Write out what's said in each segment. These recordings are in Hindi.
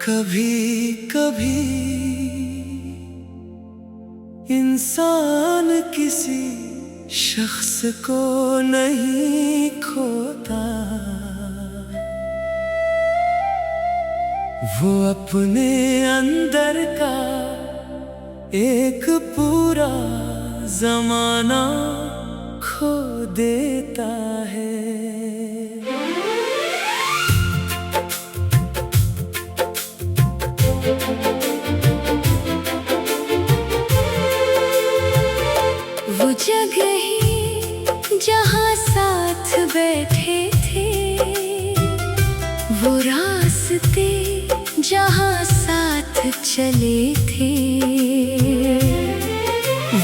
कभी कभी इंसान किसी शख्स को नहीं खोता, वो अपने अंदर का एक पूरा जमाना खो देता है। वो जगह ही जहाँ साथ बैठे थे, वो रास्ते जहाँ साथ चले थे,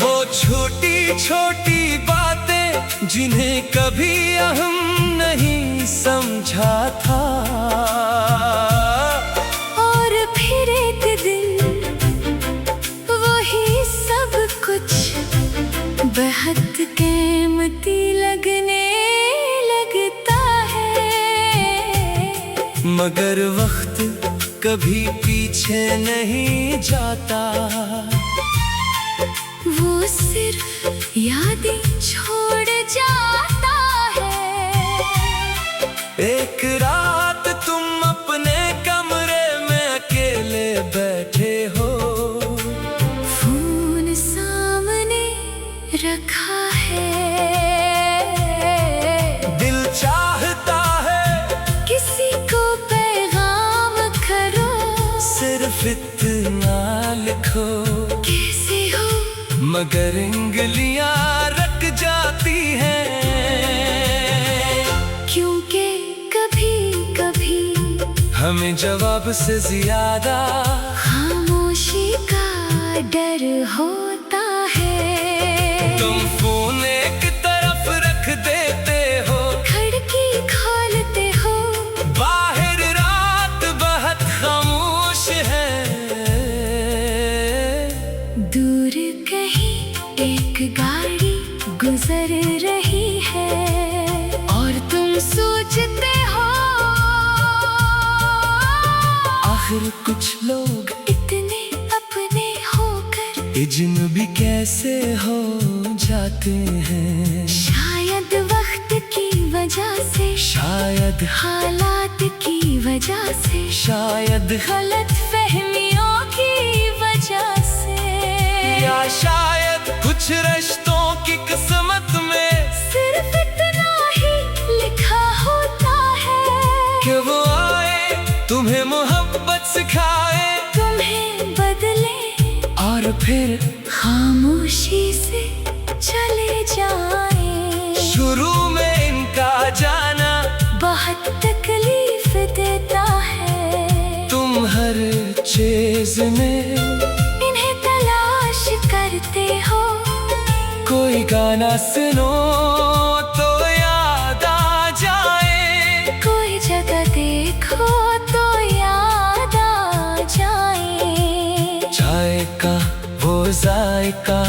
वो छोटी छोटी बातें जिन्हें कभी हम नहीं समझा था, और फिर एक दिन वही सब कुछ बेहद कीमती लगने लगता है। मगर वक्त कभी पीछे नहीं जाता, वो सिर्फ यादें छोड़ जाता है। एक रात तुम अपने कमरे में अकेले बैठे हो, फोन सामने रखा है, दिल चाहता है किसी को पैगाम करो, सिर्फ इतना लिखो, कैसे हो, मगर उंगलियां रट जाती हैं, क्योंकि कभी कभी हमें जवाब से ज्यादा खामोशी का डर होता है। तुम फोन एक तरफ रख देते हो, खिड़की खोलते हो, बाहर रात बहुत खामोश है, दूर कहीं एक गाड़ी गुजर रही है, और तुम सोचते हो आखिर कुछ लोग इतने अपने होकर अजनबी कैसे हो जाते हैं। शायद वक्त की वजह से, शायद हालात की वजह से, शायद गलत फहमियों की वजह से, या शायद कुछ रिश्तों की किस्मत में सिर्फ इतना ही लिखा होता है कि वो आए तुम्हें मोहब्बत सिखाए, तुम्हें बदले और फिर खामोशी से चले जाएं। शुरू में इनका जाना बहुत तकलीफ देता है, तुम हर चीज में इन्हें तलाश करते हो, कोई गाना सुनो तो याद आ जाए, कोई जगह देखो तो याद आ जाए, चाय का वो जायका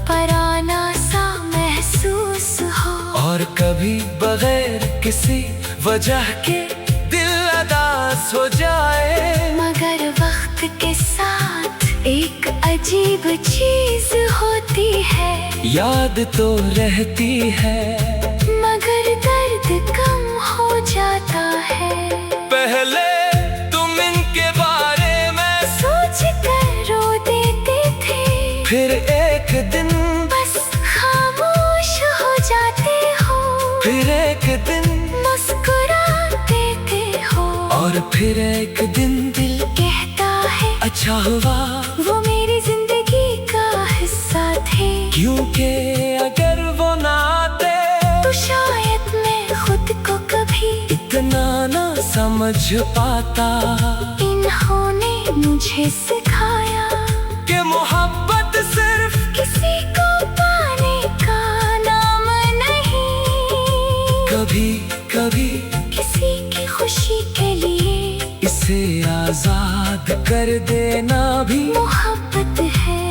पराना सा महसूस हो, और कभी बगैर किसी वजह के दिल अदास हो जाए, मगर वक्त के साथ एक अजीब चीज होती है, याद तो रहती है मगर दर्द कम हो जाता है। पहले तुम इनके बारे में सोच कर रो देते थे, फिर एक दिन बस खामोश हो जाते हो, फिर एक दिन मुस्कुरा देते हो, और फिर एक दिन दिल कहता है अच्छा हुआ वो मेरी जिंदगी का हिस्सा थे, क्योंकि अगर वो ना आते तो शायद मैं खुद को कभी इतना ना समझ पाता, इन्होंने मुझे सिखाया कि मोहब्बत सिर्फ किसी को पाने का नाम नहीं, कभी कभी किसी की खुशी के लिए इसे आजाद कर देना भी मोहब्बत है।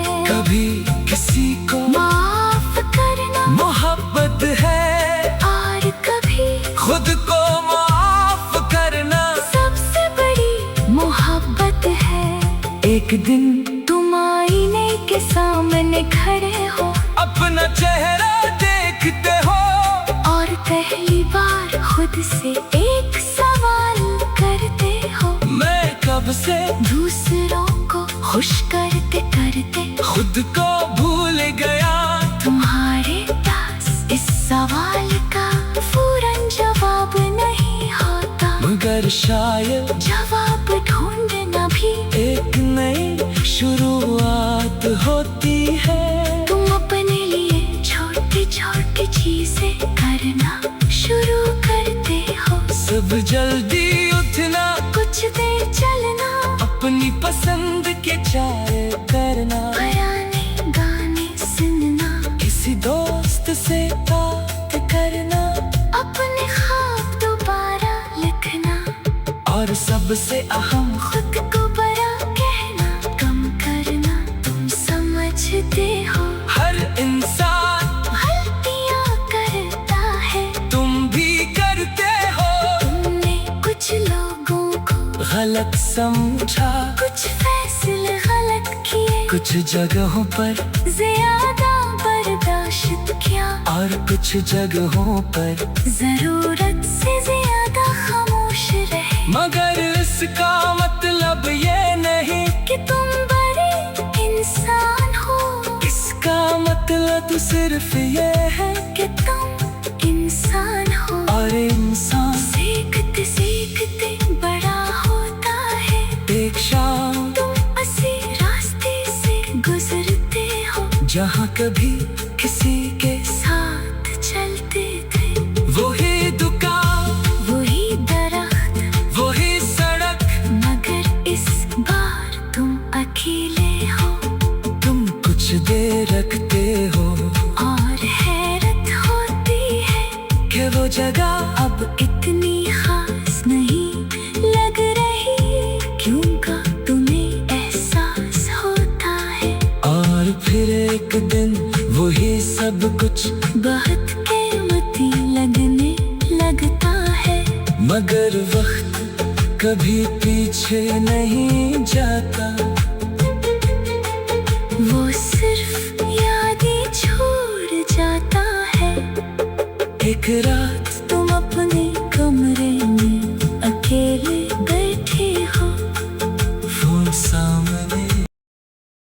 दिन तुम आईने के सामने खड़े हो, अपना चेहरा देखते हो और पहली बार खुद से एक सवाल करते हो। मैं कब से दूसरों को खुश करते करते खुद को भूल गया। तुम्हारे पास इस सवाल का फौरन जवाब नहीं होता, मगर शायद जवाब ढूंढना भी एक नई शुरुआत होती है। तुम अपने लिए छोटी छोटी चीजें करना शुरू करते हो। सब जल्दी उठना, कुछ देर चलना, अपनी पसंद के चाय करना, पुराने गाने सुनना, किसी दोस्त से बात करना, अपने ख्वाब दोबारा लिखना, और सबसे अहम खुद को बड़ा कहना कम करना। तुम समझते हो हर इंसान गलतियां करता है, तुम भी करते हो। तुमने कुछ लोगों को गलत समझा, कुछ फैसले गलत किए, कुछ जगहों पर ज्यादा बर्दाश्त किया, और कुछ जगहों पर जरूरत से ज्यादा खामोश रहे। मगर इसका मतलब ये नहीं कि तुम बड़े इंसान हो, इसका मतलब सिर्फ ये है कि तुम इंसान हो। और इंसान सीखते सीखते बड़ा होता है। एक शाम तुम उसी रास्ते से गुजरते हो जहाँ कभी किसी के साथ चलते थे। वही दुकान, वही दरख्त, वही सड़क, मगर इस बार तुम अकेले हो। तुम कुछ देर रखते हो और हैरत होती है कि वो जगह अब इतनी खास नहीं लग रही, क्योंकि तुम्हें एहसास होता है। और फिर एक दिन वही सब कुछ बहुत कीमती लगने लगता है, मगर वक्त कभी पीछे नहीं जाता। वो सिर्फ यादें छोड़ जाता है। एक रात